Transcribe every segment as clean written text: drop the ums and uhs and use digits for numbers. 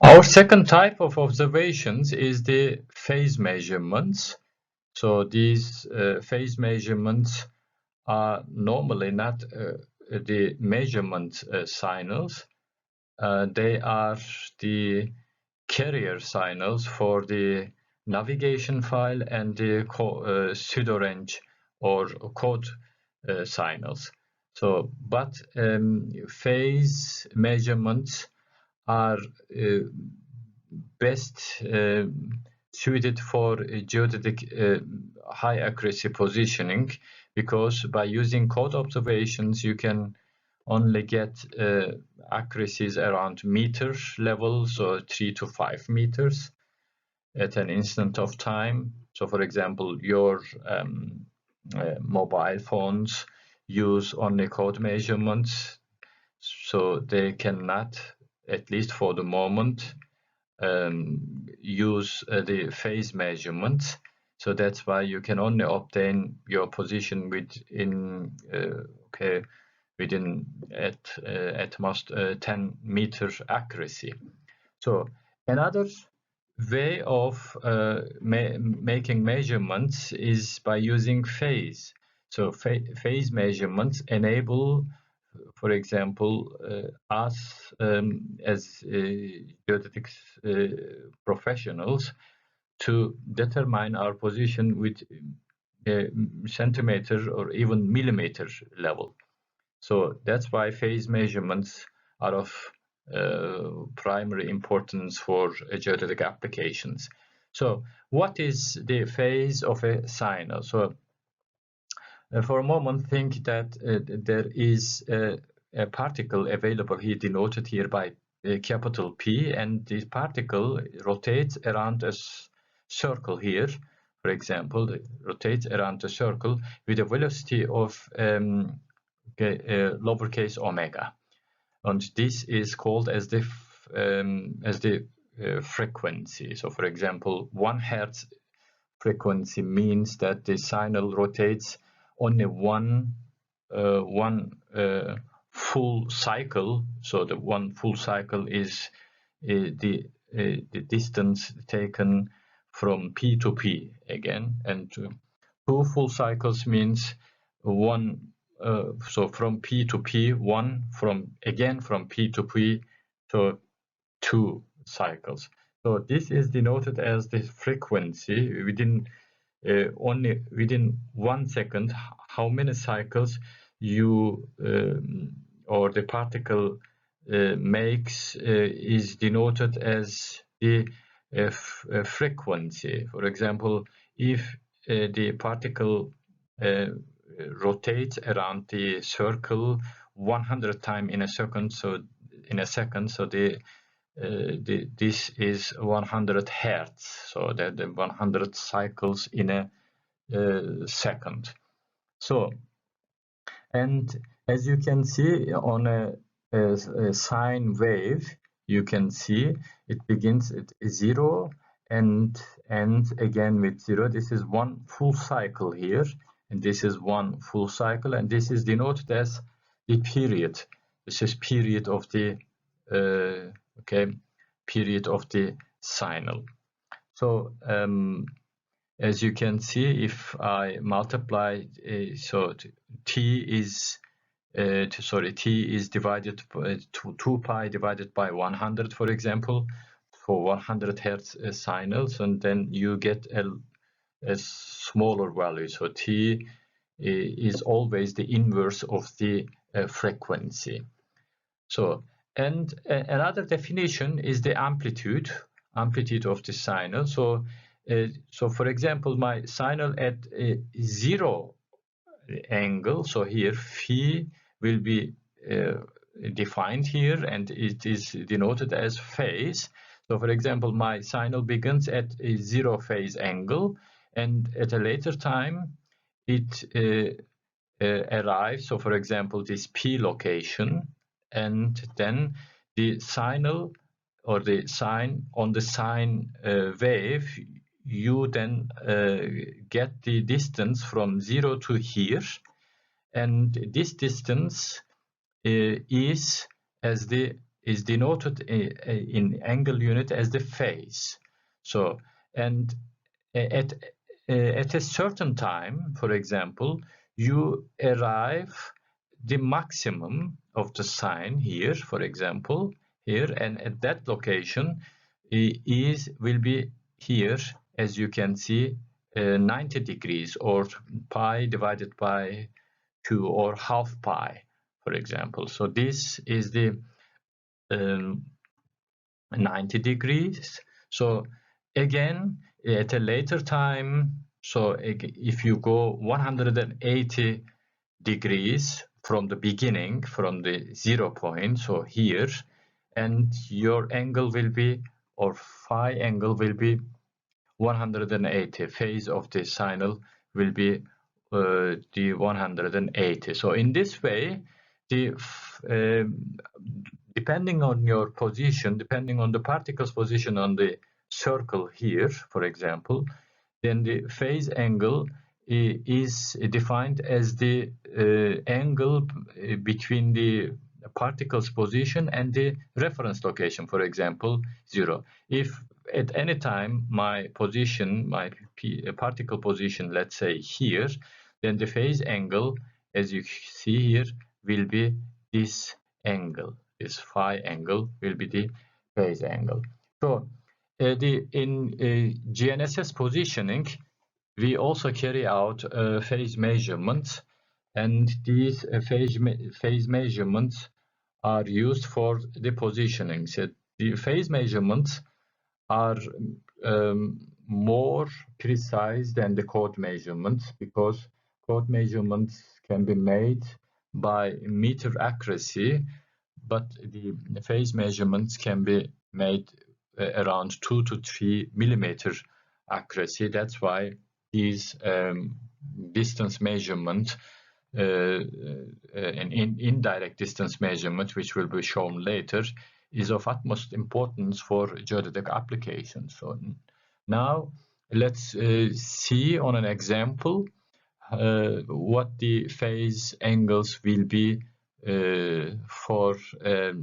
Our second type of observations is the phase measurements. So these phase measurements are normally not the measurement signals. They are the carrier signals for the navigation file and the pseudo range or code signals. So, but phase measurements are best suited for geodetic high accuracy positioning, because by using code observations you can only get accuracies around meter level, so 3 to 5 meters at an instant of time. So for example, your mobile phones use only code measurements, so they cannot, at least for the moment, use the phase measurements. So that's why you can only obtain your position within at most 10 meter accuracy. So another way of making measurements is by using phase. So phase measurements enable, for example, us as geodetics professionals to determine our position with centimeter or even millimeter level. So that's why phase measurements are of primary importance for geodetic applications. So what is the phase of a signal? So for a moment, think that there is a particle available here, denoted here by capital P, and this particle rotates around a circle here. For example, it rotates around a circle with a velocity of lowercase omega, and this is called as the frequency. So, for example, 1 hertz frequency means that the signal rotates only one full cycle. So the one full cycle is the distance taken from P to P again, and 2 full cycles means one. So from P to P, one, from P to P, so 2 cycles. So this is denoted as the frequency within only within 1 second, how many cycles you or the particle makes is denoted as the frequency. For example, if the particle rotates around the circle 100 times in a second, so this is 100 hertz, so that the 100 cycles in a second. So, and as you can see on a sine wave, you can see it begins at 0 and ends again with 0. This is one full cycle here, and this is one full cycle, and this is denoted as the period. This is period of the period of the signal. So as you can see, if I multiply, so t is divided to 2 pi divided by 100, for example, for 100 hertz signals, and then you get a smaller value. So t is always the inverse of the frequency. So, and another definition is the amplitude of the signal. So, for example, my signal at 0 angle, so here phi will be defined here, and it is denoted as phase. So for example, my signal begins at a 0 phase angle, and at a later time it arrives, so for example, this P location, and then the signal or the sine on the sine wave, you then get the distance from 0 to here, and this distance is as the is denoted in angle unit as the phase. So, and at a certain time, for example, you arrive the maximum of the sine here, for example, here, and at that location will be here, as you can see, 90 degrees, or pi divided by 2, or half pi, for example. So this is the 90 degrees. So again, at a later time, so if you go 180 degrees from the beginning, from the 0 point, so here, and your angle will be, or phi angle will be 180. Phase of the signal will be the 180. So in this way, the depending on your position, depending on the particle's position on the circle here, for example, then the phase angle is defined as the angle between the particle's position and the reference location, for example, 0. If at any time my position, my particle position, let's say here, then the phase angle, as you see here, will be this angle. This phi angle will be the phase angle. So in GNSS positioning, we also carry out phase measurements, and these phase measurements are used for the positioning. So the phase measurements are more precise than the code measurements, because code measurements can be made by meter accuracy, but the phase measurements can be made around 2 to 3 millimeter accuracy. That's why these distance measurement and indirect distance measurement, which will be shown later, is of utmost importance for geodetic applications. So now let's see on an example what the phase angles will be for a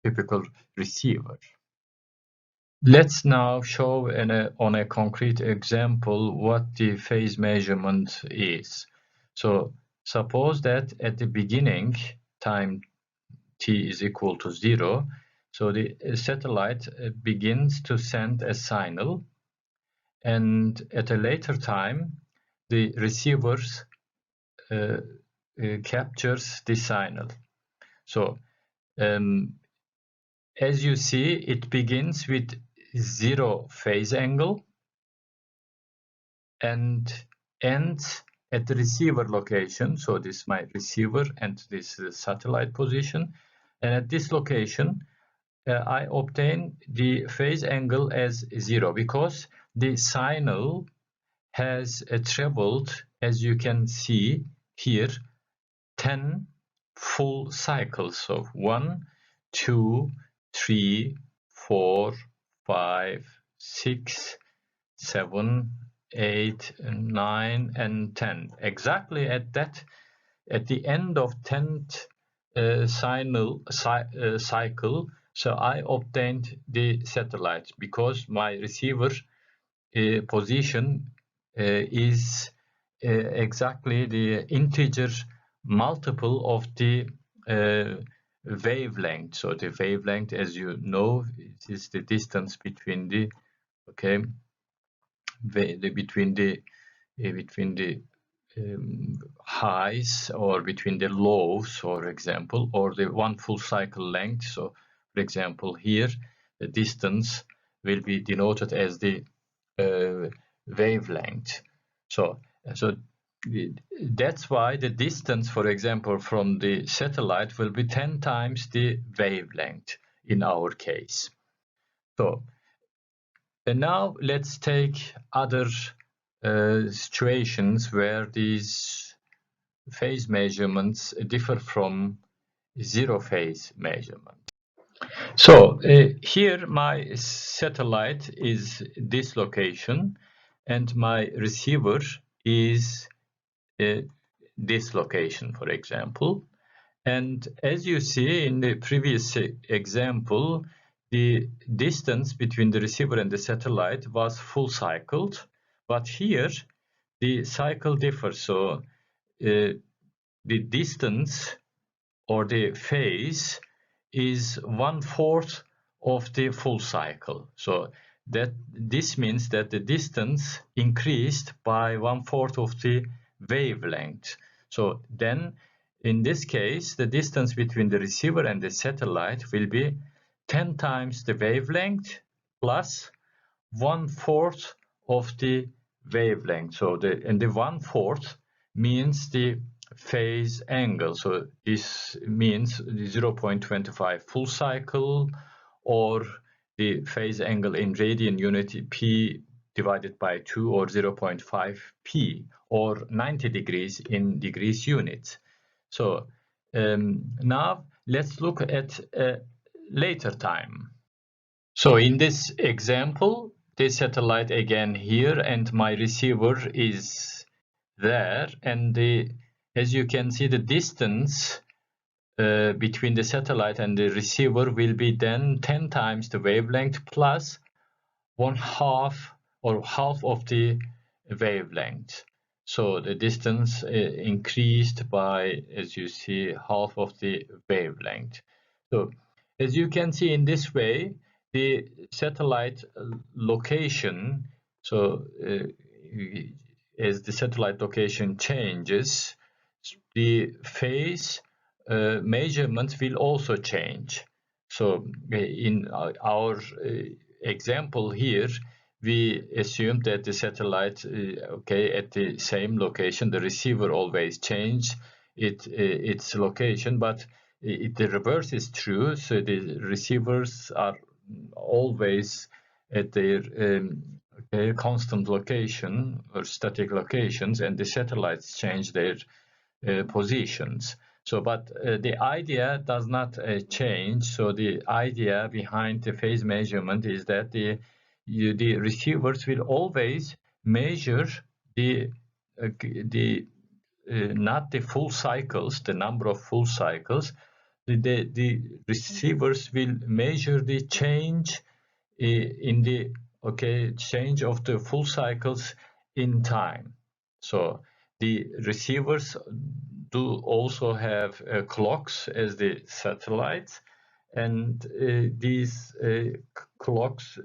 typical receiver. Let's now show on a concrete example what the phase measurement is. So suppose that at the beginning, time t is equal to 0, so the satellite begins to send a signal, and at a later time, the receiver captures the signal. So as you see, it begins with 0 phase angle and ends at the receiver location. So this is my receiver and this is the satellite position. And at this location, I obtain the phase angle as 0, because the signal has traveled, as you can see here, 10 full cycles. So 1, 2, 3, 4, 5, 6, 7, 8, 9, and 10. Exactly at the end of 10th cycle, so I obtained the satellite, because my receiver position is exactly the integer multiple of the wavelength. So the wavelength, as you know, is the distance between the between the highs, or between the lows, for example, or the one full cycle length. So for example, here the distance will be denoted as the wavelength. So that's why the distance, for example, from the satellite will be 10 times the wavelength in our case. So and now let's take other situations where these phase measurements differ from 0 phase measurement. So here my satellite is this location, and my receiver is this location, for example. And as you see in the previous example, the distance between the receiver and the satellite was full cycled, but here the cycle differs. So the distance or the phase is 1/4 of the full cycle. So that this means that the distance increased by 1/4 of the wavelength. So then in this case, the distance between the receiver and the satellite will be 10 times the wavelength plus 1/4 of the wavelength. So the 1/4 means the phase angle. So this means the 0.25 full cycle, or the phase angle in radian unit p divided by 2, or 0.5 p, or 90 degrees in degrees units. So now let's look at a later time. So in this example, the satellite again here, and my receiver is there, and as you can see, the distance between the satellite and the receiver will be then 10 times the wavelength plus 1/2 or half of the wavelength. So the distance increased by, as you see, half of the wavelength. So as you can see in this way, the satellite location, so as the satellite location changes, the phase measurement will also change. So in our example here, we assume that the satellite, at the same location, the receiver always change its location, but the reverse is true. So the receivers are always at their constant location or static locations, and the satellites change their positions. So, but the idea does not change. So the idea behind the phase measurement is that the receivers will always measure not the full cycles, the number of full cycles. The receivers will measure the change in the change of the full cycles in time. So the receivers do also have clocks as the satellites, and these clocks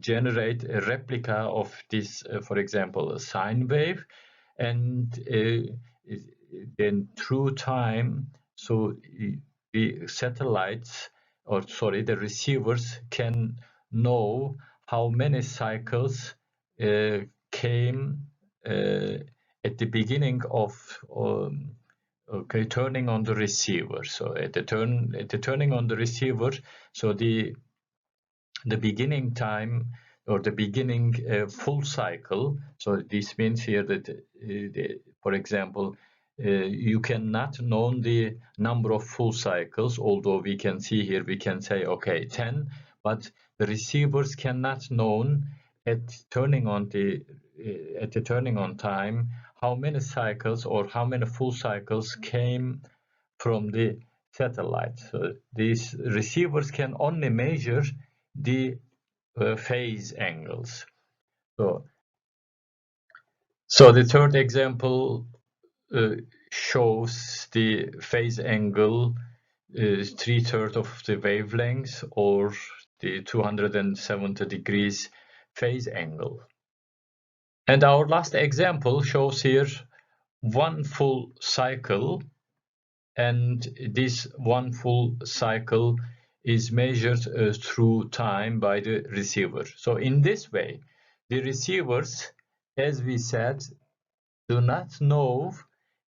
generate a replica of this, for example, a sine wave, and then through time, so the satellites, or sorry, the receivers can know how many cycles came at the beginning of turning on the receiver. So at the turning on the receiver, so the beginning time, or the beginning full cycle. So this means here that for example, you cannot know the number of full cycles, although we can see here, we can say, okay, 10, but the receivers cannot know at turning on time how many cycles or how many full cycles came from the satellite. So these receivers can only measure the phase angles. So the third example shows the phase angle is 3/3 of the wavelength, or the 270 degrees phase angle. And our last example shows here one full cycle, and this one full cycle is measured through time by the receiver. So in this way, the receivers, as we said, do not know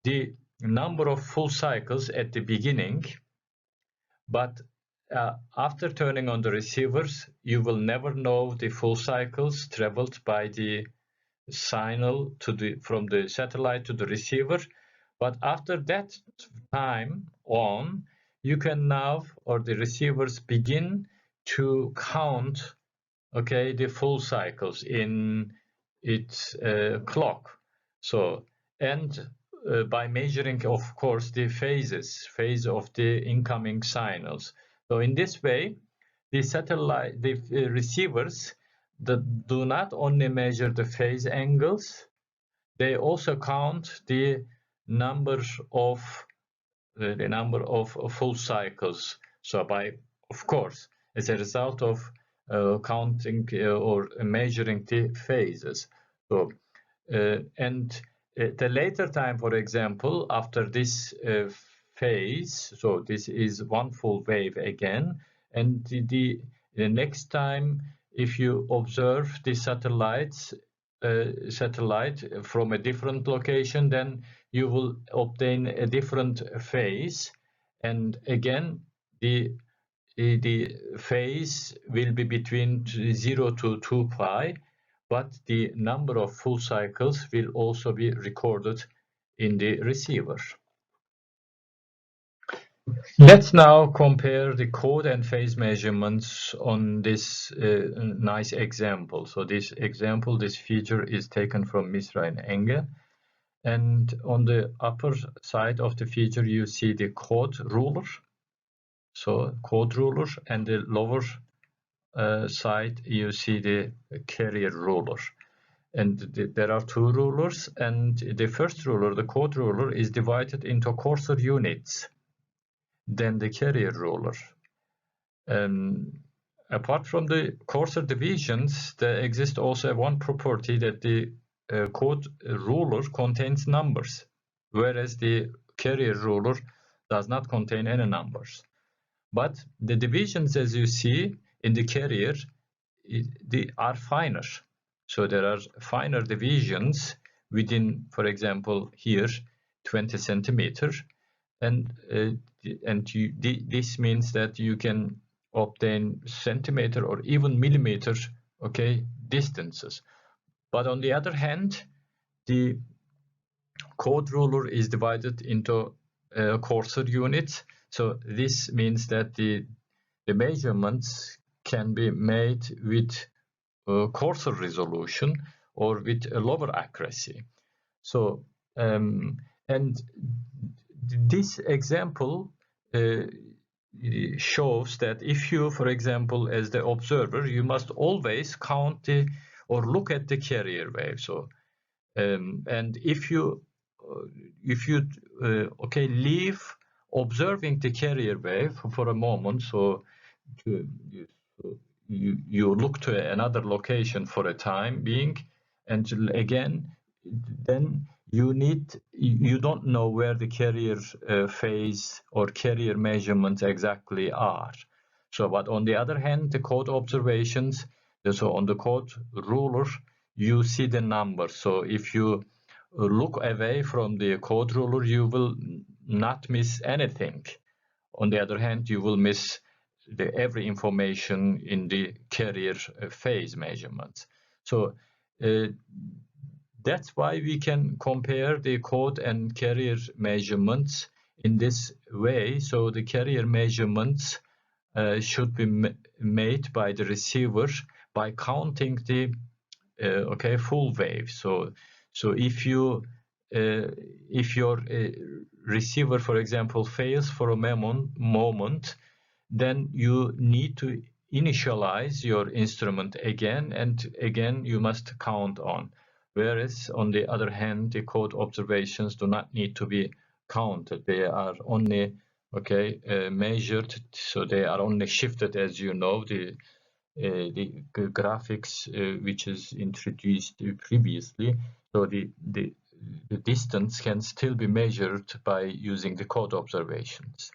the number of full cycles at the beginning, but after turning on the receivers, you will never know the full cycles traveled by the signal from the satellite to the receiver. But after that time on, you can now, or the receivers begin to count, the full cycles in its clock. So, and by measuring, of course, the phase of the incoming signals. So in this way, the satellite, the receivers that do not only measure the phase angles, they also count the number of full cycles. So of course, as a result of counting or measuring the phases. So and at a later time, for example, after this phase, so this is one full wave again, and the next time, if you observe the satellite from a different location, then you will obtain a different phase, and again the phase will be between 0 to 2 pi, but the number of full cycles will also be recorded in the receiver. Let's now compare the code and phase measurements on this nice example. So this example, this feature is taken from Misra and Enge. And on the upper side of the feature, you see the code ruler. So code ruler, and the lower side, you see the carrier ruler. And there are two rulers, and the first ruler, the code ruler, is divided into coarser units than the carrier ruler. Apart from the coarser divisions, there exists also one property that the code ruler contains numbers, whereas the carrier ruler does not contain any numbers. But the divisions, as you see in the carrier, they are finer. So there are finer divisions within, for example, here 20 centimeters, and this means that you can obtain centimeter or even millimeter, okay, distances. But on the other hand, the code ruler is divided into coarser units. So this means that the measurements can be made with coarser resolution or with a lower accuracy. So and this example shows that if you, for example, as the observer, you must always count the or look at the carrier wave. So and if you okay, leave observing the carrier wave for a moment, so you look to another location for a time being, and again, then you don't know where the carrier phase or carrier measurements exactly are. So, but on the other hand, the code observations, so on the code ruler, you see the number. So if you look away from the code ruler, you will not miss anything. On the other hand, you will miss every information in the carrier phase measurements. So that's why we can compare the code and carrier measurements in this way. So the carrier measurements should be made by the receiver by counting the okay, full wave. So if your receiver, for example, fails for a moment, then you need to initialize your instrument again, and again you must count on. Whereas on the other hand, the code observations do not need to be counted. They are only measured, so they are only shifted, as you know, the graphics which is introduced previously. So the distance can still be measured by using the code observations.